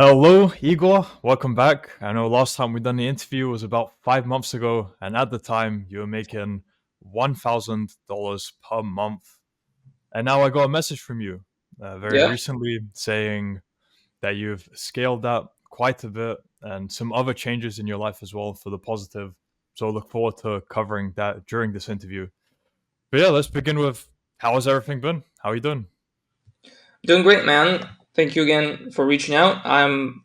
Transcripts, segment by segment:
Hello, Igor. Welcome back. I know last time we done the interview was about 5 months ago, and at the time you were making $1,000 per month. And now I got a message from you very Yeah, recently saying that you've scaled that quite a bit and some other changes in your life as well for the positive. So I look forward to covering that during this interview. But yeah, let's begin with how has everything been? How are you doing? doing great, man. Thank you again for reaching out. I'm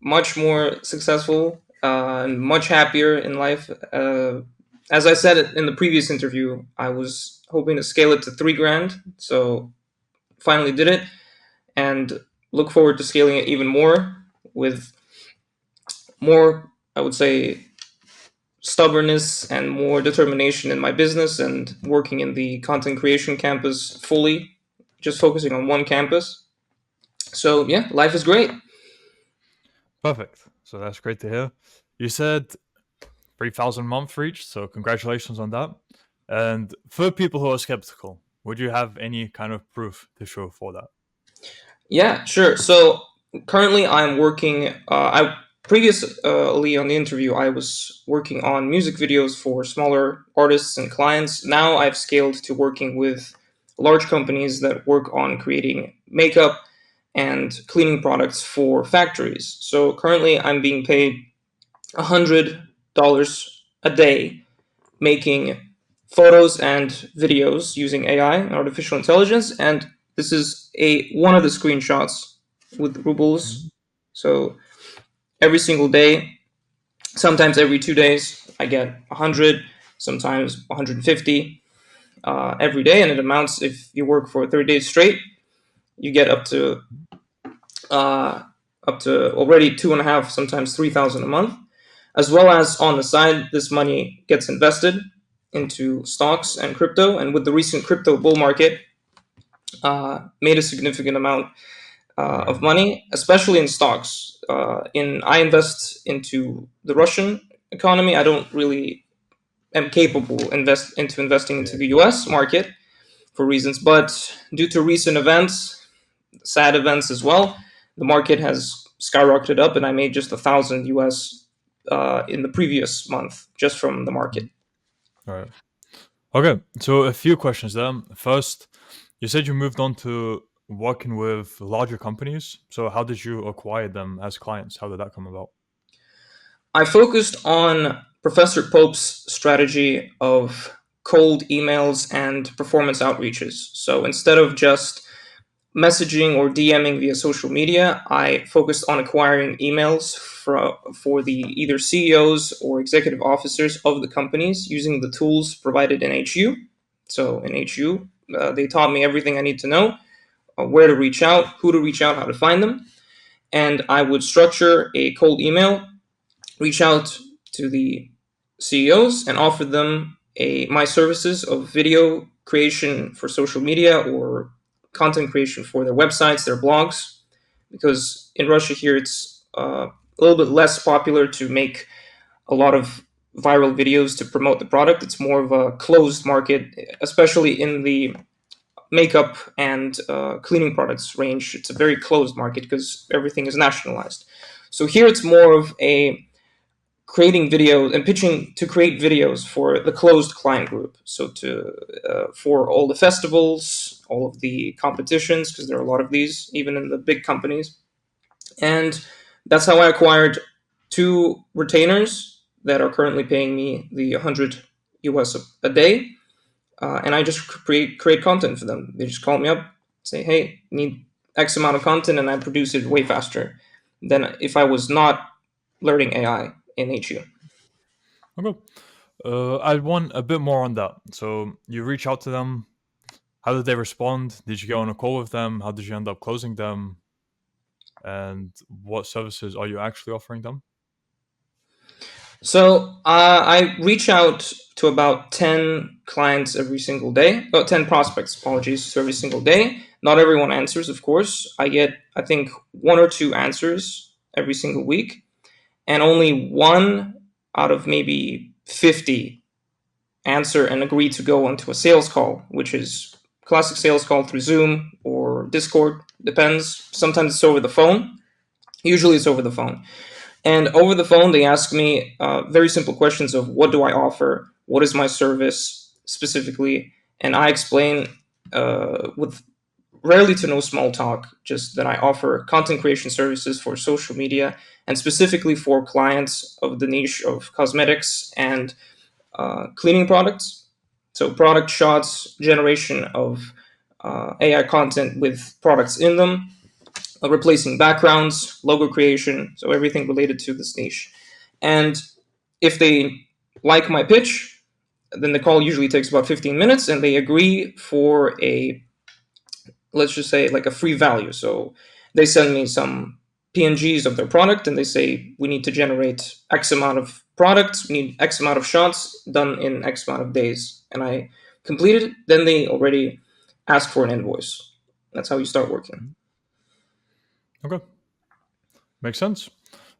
much more successful and much happier in life. As I said in the previous interview, I was hoping to scale it to 3 grand, so finally did it, and look forward to scaling it even more with more, I would say, stubbornness and more determination in my business and working in the content creation campus fully, just focusing on one campus. So yeah, life is great. Perfect. So that's great to hear. You said 3,000 month reached, so congratulations on that. And for people who are skeptical, would you have any kind of proof to show for that? Yeah, sure. So currently, I'm working. I previously on the interview, I was working on music videos for smaller artists and clients. Now I've scaled to working with large companies that work on creating makeup and cleaning products for factories. So currently, I'm being paid $100 a day making photos and videos using AI and artificial intelligence. And this is a one of the screenshots with rubles. Mhm. So every single day, sometimes every 2 days, I get 100, sometimes 150 every day, and it amounts if you work for 30 days straight, you get uh, up to already 2.5, sometimes 3,000 a month, as well as on the side, this money gets invested into stocks and crypto. And with the recent crypto bull market, made a significant amount Right. of money, especially in stocks. I invest into the Russian economy. I don't really am capable investing into Yeah. the U.S. market for reasons, but due to recent events, sad events as well, the market has skyrocketed up, and I made just 1,000 US in the previous month just from the market. Mhm. All right. Okay. So a few questions there. First, you said you moved on to working with larger companies. So how did you acquire them as clients? How did that come about? I focused on Professor Pope's strategy of cold emails and performance outreaches. So instead of just messaging or DMing via social media, I focused on acquiring emails for the either CEOs or executive officers of the companies using the tools provided in HU. So in HU, they taught me everything I need to know, where to reach out, who to reach out, how to find them. And I would structure a cold email, reach out to the CEOs and offer them my services of video creation for social media or content creation for their websites, their blogs, because in Russia here it's a little bit less popular to make a lot of viral videos to promote the product. It's more of a closed market, especially in the makeup and cleaning products range. It's a very closed market because everything is nationalized. So here it's more of a creating videos and pitching to create videos for the closed client group. So to for all the festivals, all of the competitions, because there are a lot of these, even in the big companies. And that's how I acquired two retainers that are currently paying me the 100 US a day. And I just create content for them. They just call me up, say, hey, need X amount of content, and I produce it way faster than if I was not learning AI in HU. Okay. I want a bit more on that. So you reach out to them. How did they respond? Did you get on a call with them? How did you end up closing them? And what services are you actually offering them? So I reach out to about 10 clients every single day. Oh, 10 prospects, apologies, every single day. Not everyone answers, of course. I get, I think, one or two answers every single week, and only one out of maybe 50 answer and agree to go onto a sales call, which is classic sales call through Zoom or Discord. Depends. Sometimes it's over the phone. Usually it's over the phone. And over the phone, they ask me very simple questions of what do I offer? What is my service specifically? And I explain with rarely to no small talk, just that I offer content creation services for social media and specifically for clients of the niche of cosmetics and cleaning products. So, product shots, generation of AI content with products in them, replacing backgrounds, logo creation, so everything related to this niche. And if they like my pitch, then the call usually takes about 15 minutes and they agree for a, let's just say, like a free value. So they send me some PNGs of their product and they say, we need to generate X amount of products, we need X amount of shots done in X amount of days. And I completed it, then they already ask for an invoice. That's how you start working. Okay, makes sense.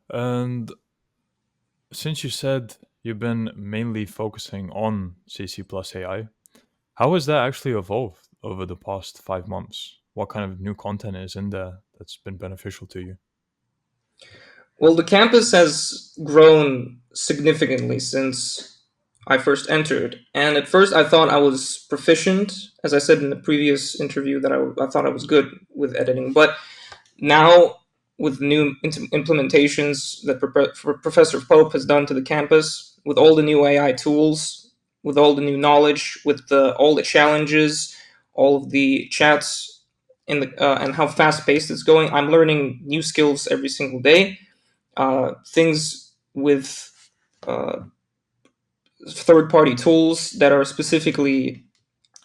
And since you said you've been mainly focusing on CC plus AI, how has that actually evolved over the past 5 months? What kind of new content is in there that's been beneficial to you? Well, the campus has grown significantly since I first entered. And at first, I thought I was proficient. As I said in the previous interview, that I thought I was good with editing. But now, with new implementations that Professor Pope has done to the campus, with all the new AI tools, with all the new knowledge, with all the challenges, all of the chats, and how fast paced it's going, I'm learning new skills every single day. Things with uh, third party tools that are specifically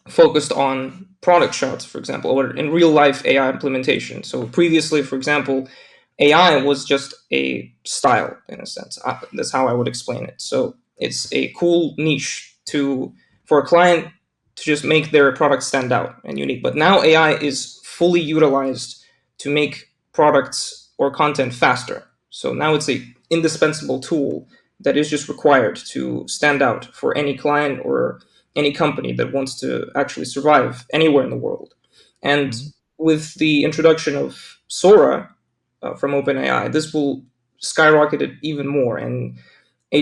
focused on product shots, for example, or in real life AI implementation. So previously, for example, AI was just a style in a sense. That's how I would explain it. So it's a cool niche to for a client to just make their product stand out and unique. But now AI is fully utilized to make products or content faster. So now it's a indispensable tool that is just required to stand out for any client or any company that wants to actually survive anywhere in the world. And Hmm. with the introduction of Sora from OpenAI, this will skyrocket it even more. And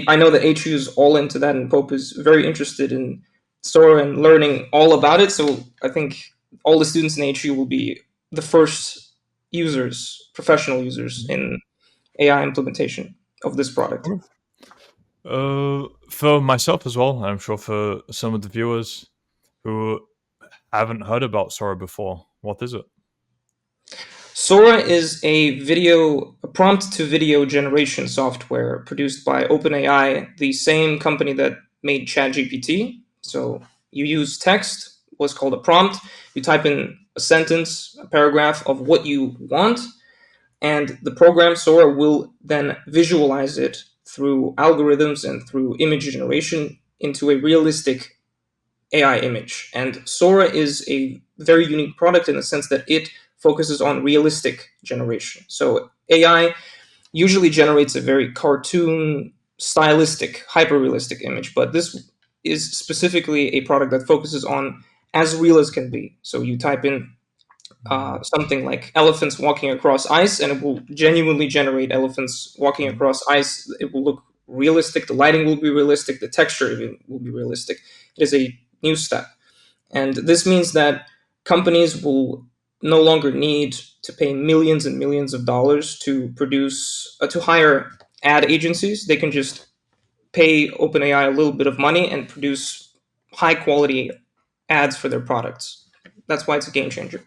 I know that HU is all into that, and Pope is very interested in Sora and learning all about it. So I think all the students in HU will be the first users, professional users Hmm. in AI implementation of this product. Okay. For myself as well, and I'm sure for some of the viewers who haven't heard about Sora before, what is it? Sora is a prompt to video generation software produced by OpenAI, the same company that made ChatGPT. So you use text, what's called a prompt. You type in a sentence, a paragraph of what you want, and the program Sora will then visualize it through algorithms and through image generation into a realistic AI image. And Sora is a very unique product in the sense that it focuses on realistic generation. So AI usually generates a very cartoon, stylistic, hyper realistic image, but this is specifically a product that focuses on as real as can be. So you type in Mm-hmm. something like elephants walking across ice, and it will genuinely generate elephants walking Mm-hmm. across ice. It will look realistic. The lighting will be realistic. The texture even will be realistic. It is a new step. And this means that companies will no longer need to pay millions and millions of dollars to to hire ad agencies. They can just pay OpenAI a little bit of money and produce high quality ads for their products. That's why it's a game changer.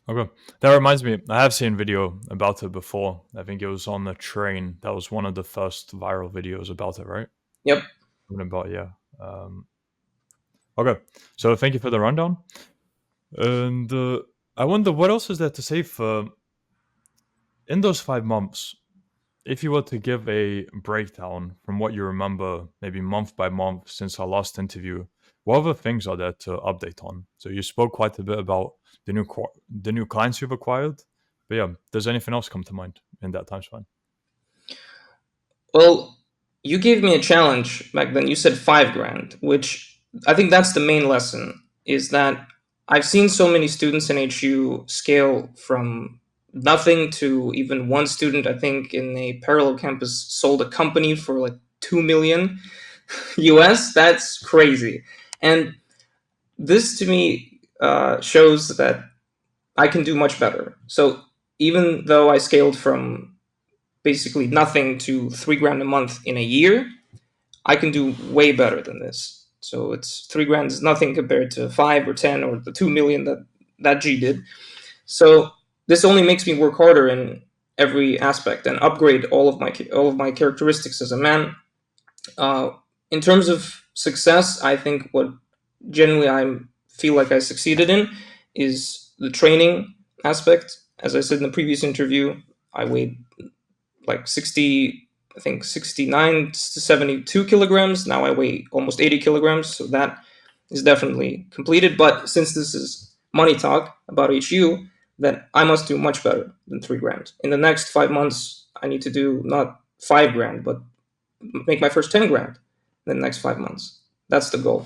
Okay. That reminds me, I have seen video about it before. I think it was on the train. That was one of the first viral videos about it, right? Yep. Something about, yeah. Um, okay. So thank you for the rundown. And I wonder what else is there to say for in those 5 months. If you were to give a breakdown from what you remember, maybe month by month since our last interview, what other things are there to update on? So you spoke quite a bit about the new clients you've acquired, but yeah, does anything else come to mind in that time span? Well, you gave me a challenge back then. You said 5 grand, which I think that's the main lesson is that I've seen so many students in HU scale from nothing to even one student. I think in a parallel campus sold a company for like 2 million US. That's crazy. And this to me shows that I can do much better. So even though I scaled from basically nothing to 3 grand a month in a year, I can do way better than this. So it's 3 grand is nothing compared to 5 or 10 or the 2 million that G did. So this only makes me work harder in every aspect and upgrade all of my characteristics as a man. Uh, in terms of success, I think what generally I feel like I succeeded in is the training aspect. As I said in the previous interview, I weighed like 60, I think 69 to 72 kilograms. Now I weigh almost 80 kilograms. So that is definitely completed. But since this is money talk about HU, then I must do much better than 3 grand. In the next 5 months, I need to do not 5 grand, but make my first 10 grand in the next 5 months. That's the goal.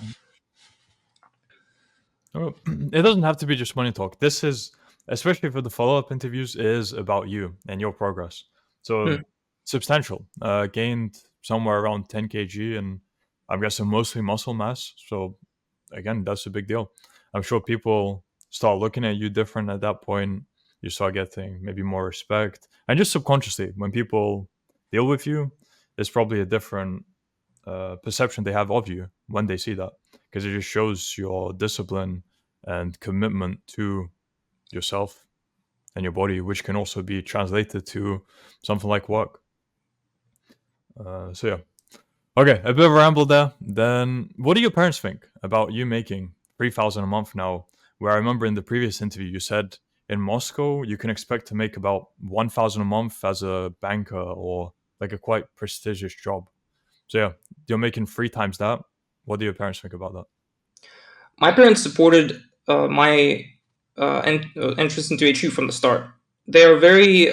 Oh, it doesn't have to be just money talk. This is, especially for the follow up interviews, is about you and your progress. So Hmm. substantial. Gained somewhere around 10 kg, and I'm guessing mostly muscle mass. So again, that's a big deal. I'm sure people start looking at you different at that point. You start getting maybe more respect, and just subconsciously, when people deal with you, there's probably a different perception they have of you when they see that, because it just shows your discipline and commitment to yourself and your body, which can also be translated to something like work. So yeah, okay, a bit of a ramble there. Then, what do your parents think about you making 3,000 a month now? Where I remember in the previous interview you said in Moscow you can expect to make about 1,000 a month as a banker or like a quite prestigious job. So yeah, you're making three times that. What do your parents think about that? My parents supported my entrance into HU from the start. They are very.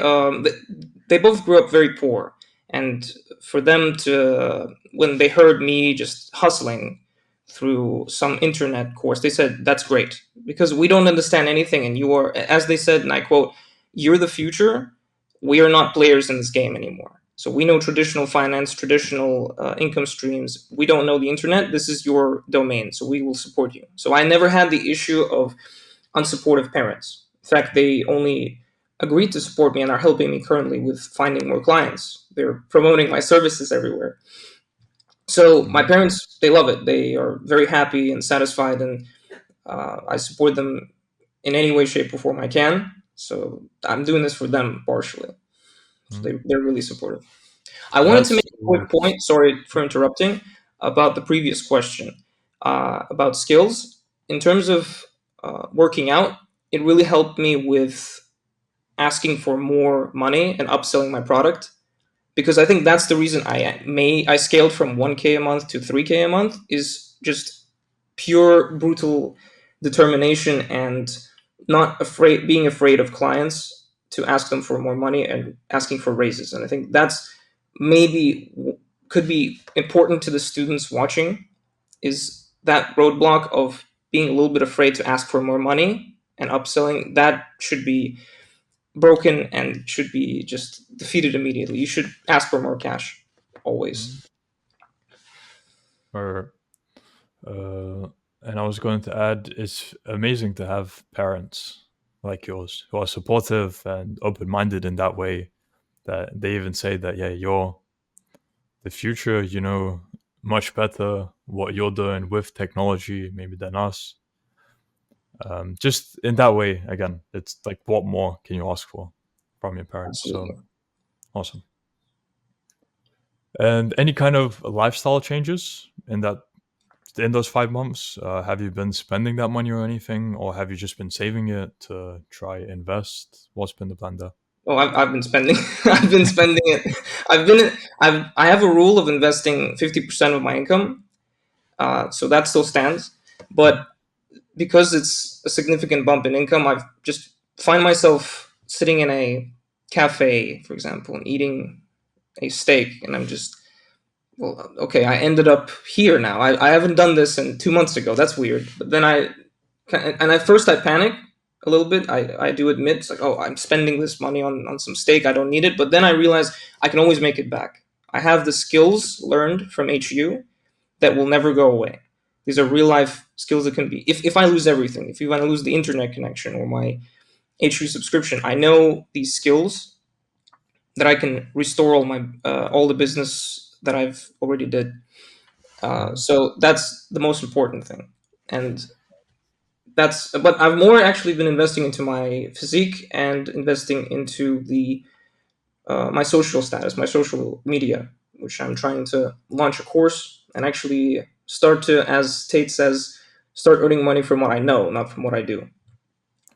They both grew up very poor, and for them to when they heard me just hustling through some internet course, they said that's great because we don't understand anything, and you are, as they said, and I quote, "You're the future. We are not players in this game anymore." So we know traditional finance, traditional income streams. We don't know the internet. This is your domain, so we will support you. So I never had the issue of unsupportive parents. In fact, they only agreed to support me and are helping me currently with finding more clients. They're promoting my services everywhere. So my Mhm. parents, they love it. They are very happy and satisfied, and I support them in any way, shape, or form I can. So I'm doing this for them partially. So Mhm. they're really supportive. I wanted to make That's a quick point, sorry for interrupting, about the previous question about skills. In terms of working out, it really helped me with asking for more money and upselling my product because I think that's the reason I scaled from 1K a month to 3K a month is just pure brutal determination and not afraid being afraid of clients to ask them for more money and asking for raises. And I think that's maybe could be important to the students watching is that roadblock of being a little bit afraid to ask for more money and upselling that should be broken and should be just defeated immediately. You should ask for more cash always. Mhm. Or and I was going to add, it's amazing to have parents like yours who are supportive and open-minded in that way. That they even say that yeah, you're the future. You know much better what you're doing with technology maybe than us. Just in that way, again, it's like what more can you ask for from your parents? So Absolutely. awesome. And any kind of lifestyle changes in those 5 months? Have you been spending that money or anything, or have you just been saving it to try invest? What's been the plan there? Oh, I've been spending. I've been spending it. I have a rule of investing 50% of my income, so that still stands. Mhm. But because it's a significant bump in income, I've just find myself sitting in a cafe, for example, and eating a steak, and I'm just well, okay. I ended up here now. I haven't done this in 2 months ago. That's weird. But then I first I panic, a little bit. I do admit it's like, oh, I'm spending this money on some steak. I don't need it. But then I realize I can always make it back. I have the skills learned from HU that will never go away. These are real life skills that can be. If I lose everything, if I lose the internet connection or my HU subscription, I know these skills that I can restore all the business that I've already did. Mhm. So that's the most important thing, and that's. But I've more actually been investing into my physique and investing into the my social status, my social media, which I'm trying to launch a course and actually start to, as Tate says, start earning money from what I know, not from what I do.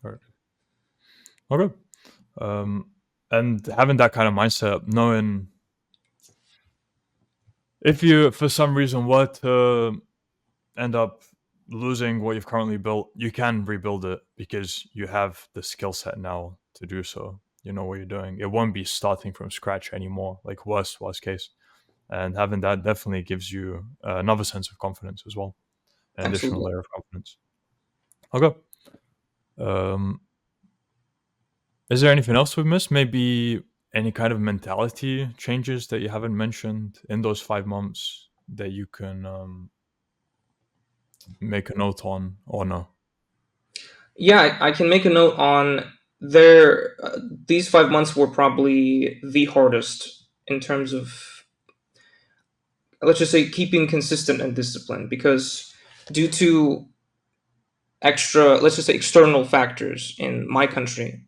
Right. Okay. Um, and having that kind of mindset, knowing if you for some reason were to end up losing what you've currently built, you can rebuild it because you have the skill set now to do so. You know what you're doing. It won't be starting from scratch anymore, like worst case. And having that definitely gives you another sense of confidence as well, an additional Absolutely. layer of confidence. Okay. Um, is there anything else we've missed? Maybe any kind of mentality changes that you haven't mentioned in those 5 months that you can make a note on or no? Yeah, I can make a note on there. These 5 months were probably the hardest in terms of, let's just say, keeping consistent and discipline, because due to extra, let's just say, external factors in my country,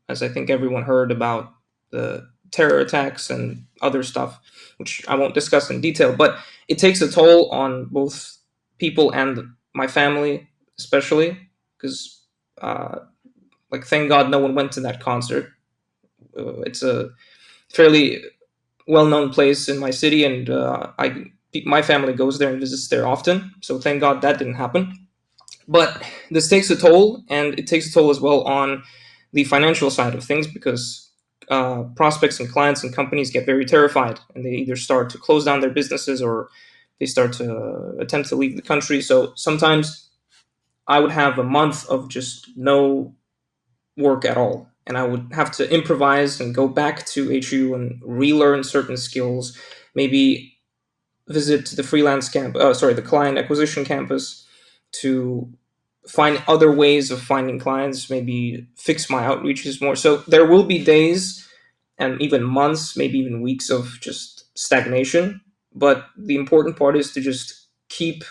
as I think everyone heard about the terror attacks and other stuff, which I won't discuss in detail, but it takes a toll on both people and my family, especially because, uh, like, thank God no one went to that concert. It's a fairly well-known place in my city, and my family goes there and visits there often. So thank God that didn't happen. But this takes a toll, and it takes a toll as well on the financial side of things, because prospects and clients and companies get very terrified, and they either start to close down their businesses or they start to attempt to leave the country. So sometimes I would have a month of just no work at all, and I would have to improvise and go back to HU and relearn certain skills, maybe visit the the client acquisition campus to find other ways of finding clients, maybe fix my outreaches more. So there will be days and even months, maybe even weeks of just stagnation. But the important part is to just keep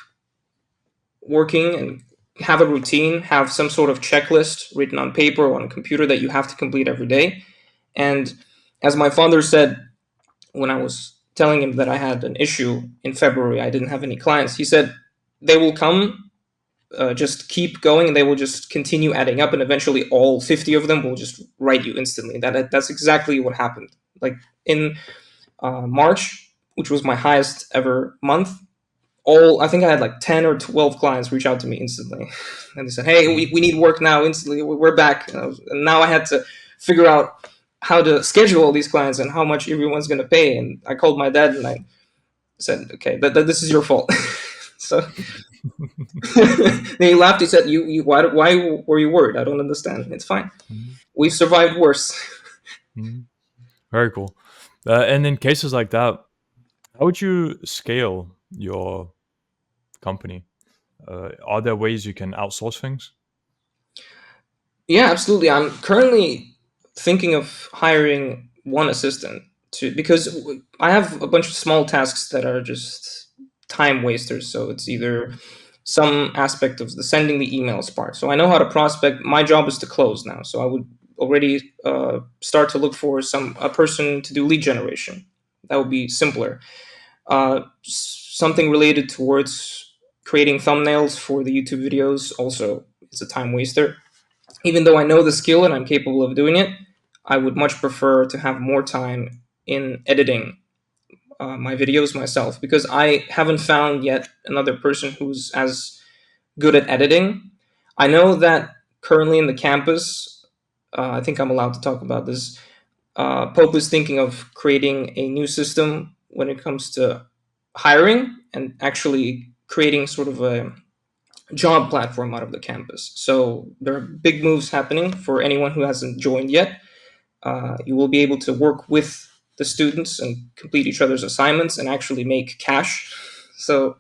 working and have a routine, have some sort of checklist written on paper or on a computer that you have to complete every day. And as my father said, when I was telling him that I had an issue in February, I didn't have any clients. He said, they will come, just keep going, and they will just continue adding up, and eventually all 50 of them will just write you instantly. That's exactly what happened. Like in March, which was my highest ever month, all I think I had like 10 or 12 clients reach out to me instantly, and they said, hey, Mhm. we need work now instantly, we're back. And now I had to figure out how to schedule all these clients and how much everyone's going to pay. And I called my dad and I said, okay, this is your fault. So then he laughed. He said, why were you worried? I don't understand. It's fine, Mhm. we've survived worse. Mhm. Very cool. And in cases like that, how would you scale your company? Are there ways you can outsource things? Yeah, absolutely. I'm currently thinking of hiring one assistant to, because I have a bunch of small tasks that are just time wasters. So it's either some aspect of the sending the emails part. So I know how to prospect. My job is to close now. So I would already start to look for a person to do lead generation. That would be simpler. Something related towards creating thumbnails for the YouTube videos also is a time waster. Even though I know the skill and I'm capable of doing it, I would much prefer to have more time in editing my videos myself, because I haven't found yet another person who's as good at editing. I know that currently in the campus, I think I'm allowed to talk about this. Pope is thinking of creating a new system when it comes to hiring and actually creating sort of a job platform out of the campus. So there are big moves happening for anyone who hasn't joined yet. You will be able to work with the students and complete each other's assignments and actually make cash. So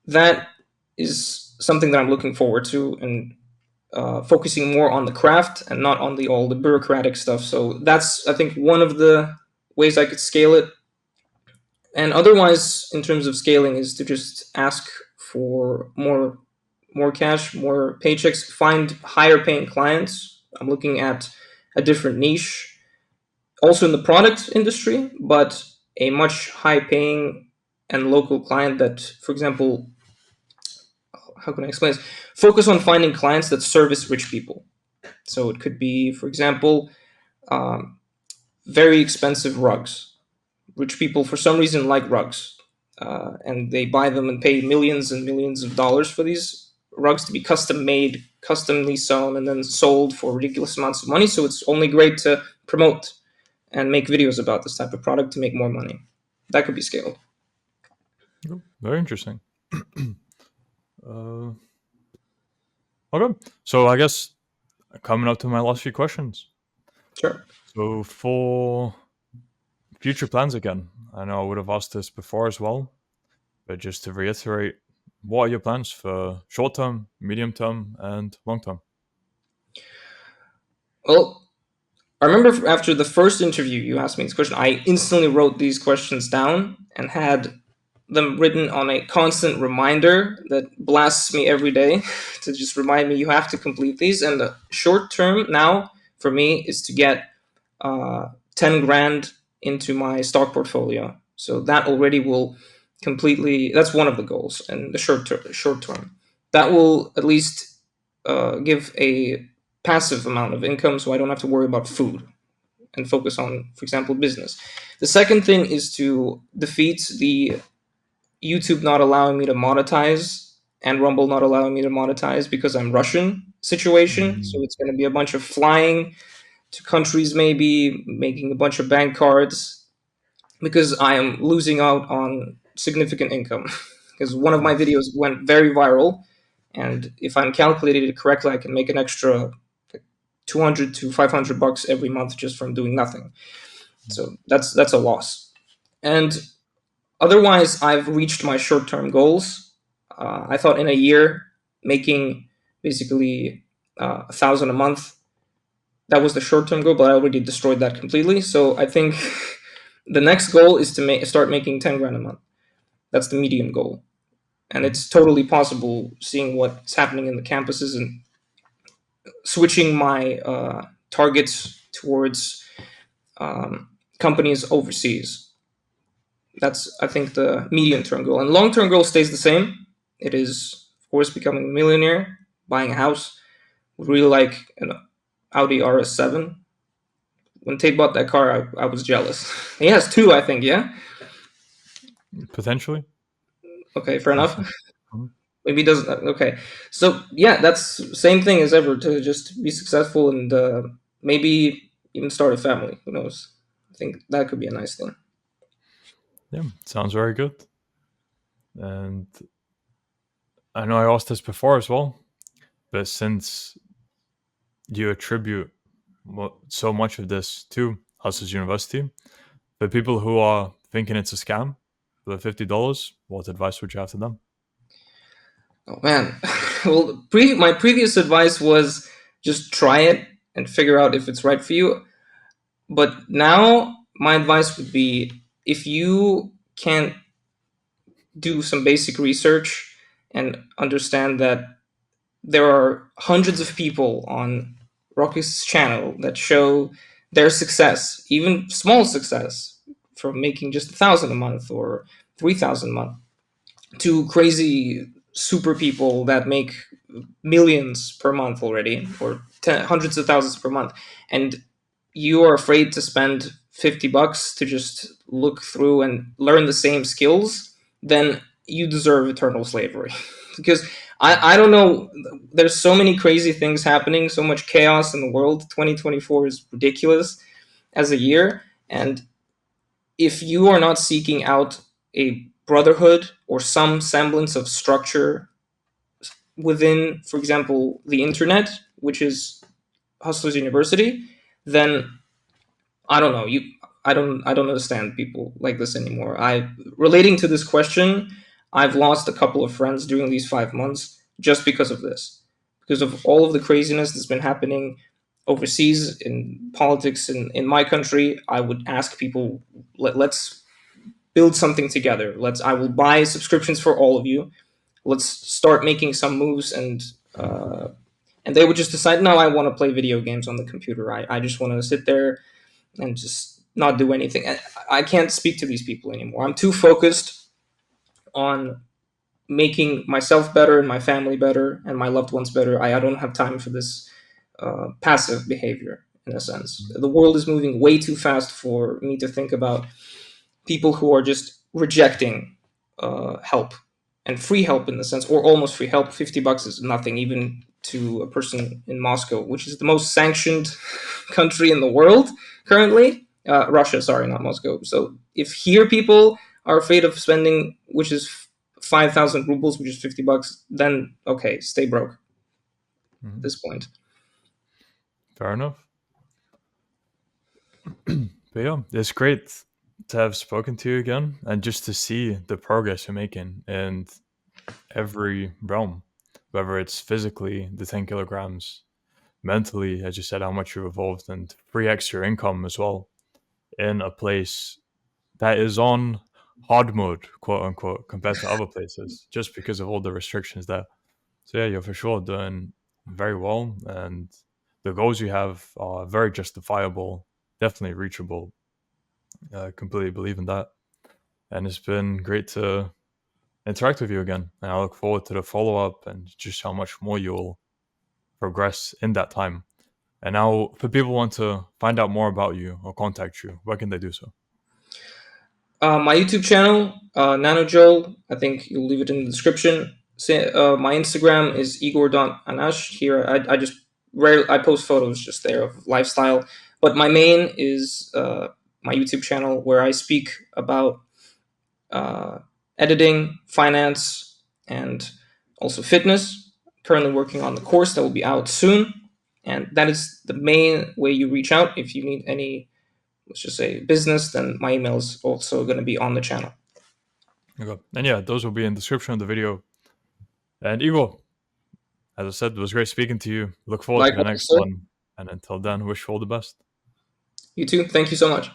that is something that I'm looking forward to, and focusing more on the craft and not on the all the bureaucratic stuff. So that's, I think, one of the ways I could scale it. And otherwise, in terms of scaling, is to just ask for more cash, more paychecks, find higher paying clients. I'm looking at a different niche, also in the product industry, but a much high paying and local client that, for example, how can I explain this? Focus on finding clients that service rich people. So it could be, for example, um, very expensive rugs. Rich people, for some reason, like rugs, and they buy them and pay millions and millions of dollars for these rugs to be custom made, customly sewn, and then sold for ridiculous amounts of money. So it's only great to promote and make videos about this type of product to make more money. That could be scaled. Oh, very interesting. uh, okay, so I guess coming up to my last few questions. Sure. So for future plans again, I know I would have asked this before as well, but just to reiterate, what are your plans for short term, medium term, and long term? Well, I remember after the first interview, you asked me this question. I instantly wrote these questions down and had them written on a constant reminder that blasts me every day to just remind me you have to complete these. And the short term now for me is to get 10 grand into my stock portfolio. So that already will completely, that's one of the goals. And the short term, that will at least give a passive amount of income so I don't have to worry about food and focus on, for example, business. The second thing is to defeat the YouTube not allowing me to monetize and Rumble not allowing me to monetize because I'm Russian situation. So Mm, it's going to be a bunch of flying to countries, maybe making a bunch of bank cards because I am losing out on significant income. Because one of my yes. videos went very viral, and if I'm calculating it correctly, I can make an extra 200 to 500 bucks every month just from doing nothing. So that's a loss. And otherwise, I've reached my short term goals. I thought in a year making basically 1,000 a month. That was the short term goal, but I already destroyed that completely. So I think the next goal is to start making 10 grand a month. That's the medium goal, and Mhm. it's totally possible seeing what's happening in the campuses and switching my targets towards um, companies overseas. That's, I think, the medium term goal. And long term goal stays the same. It is, of course, becoming a millionaire, buying a house. Would really like an Audi RS7. When Tate bought that car, I was jealous. He has two, I think. Yeah. Potentially. Okay, fair enough. Mhm. Maybe he doesn't. Okay, so yeah, that's same thing as ever to just be successful and maybe even start a family. Who knows? I think that could be a nice thing. Yeah, sounds very good. And I know I asked this before as well, but since you attribute so much of this to Hustlers University, the people who are thinking it's a scam for the $50, what advice would you have to them? Oh man. Well, my previous advice was just try it and figure out if it's right for you. But now my advice would be if you can't do some basic research and understand that there are hundreds of people on Rocky's channel that show their success, even small success, from making just 1,000 a month or 3,000 a month to crazy super people that make millions per month already or hundreds of thousands per month, and you are afraid to spend 50 bucks to just look through and learn the same skills, then you deserve eternal slavery. Because I don't know, there's so many crazy things happening, so much chaos in the world. 2024 is ridiculous as a year, and if you are not seeking out a brotherhood or some semblance of structure within, for example, the internet, which is Hustlers University, then I don't know. I don't understand people like this anymore. I Relating to this question, I've lost a couple of friends during these 5 months just because of this, because of all of the craziness that's been happening overseas in politics in my country. I would ask people, let's build something together. I will buy subscriptions for all of you. Let's start making some moves, and they would just decide, no, I want to play video games on the computer. I just want to sit there and just not do anything. I can't speak to these people anymore. I'm too focused on making myself better and my family better and my loved ones better. I don't have time for this passive behavior, in a sense. The world is moving way too fast for me to think about people who are just rejecting help and free help, in the sense, or almost free help. $50 is nothing, even to a person in Moscow, which is the most sanctioned country in the world currently. Russia, sorry, not Moscow. So if here people are afraid of spending, which is 5,000 rubles, which is $50, then okay, stay broke at Mhm. this point. Fair enough. But yeah, it's great to have spoken to you again and just to see the progress you're making in every realm, whether it's physically the 10 kilograms, mentally, as you said, how much you've evolved, and 3x your income as well in a place that is on hard mode, quote unquote, compared to other places, just because of all the restrictions there. So yeah, you're for sure doing very well, and the goals you have are very justifiable, definitely reachable. I completely believe in that, and it's been great to interact with you again. And I look forward to the follow up and just how much more you'll progress in that time. And now, if people want to find out more about you or contact you, where can they do so? My YouTube channel, Nano Joel. I think you'll leave it in the description. My Instagram is Igor.anash. Here, I just rarely I post photos just there of lifestyle, but my main is my YouTube channel, where I speak about uh, editing, finance, and also fitness. Currently working on the course that will be out soon, and that is the main way you reach out if you need any, let's just say, business. Then my email is also going to be on the channel. Okay. And yeah, those will be in the description of the video. And Igor, as I said, it was great speaking to you. Look forward to the Likewise, next sir. one. And until then, wish you all the best. You too. Thank you so much.